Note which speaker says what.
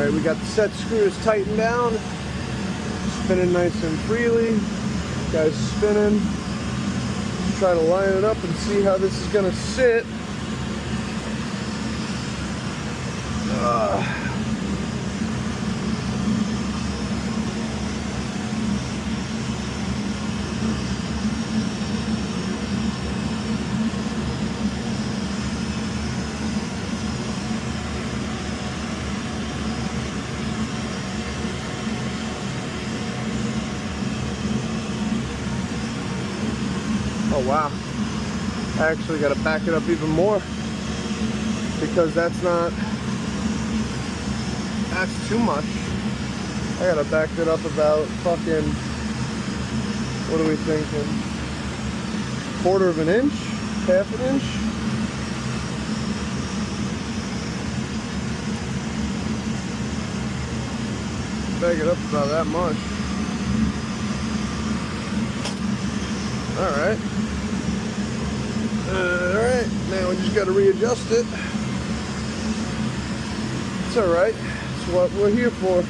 Speaker 1: Alright, we got the set screws tightened down. Spinning nice and freely. Guys spinning. Just try to line it up and see how this is going to sit. Oh wow, I actually got to back it up even more because that's too much. I got to back it up about fucking, what are we thinking, 1/4 of an inch, 1/2 an inch. Back it up about that much. Alright. Alright, now we just got to readjust it. It's alright. It's what we're here for.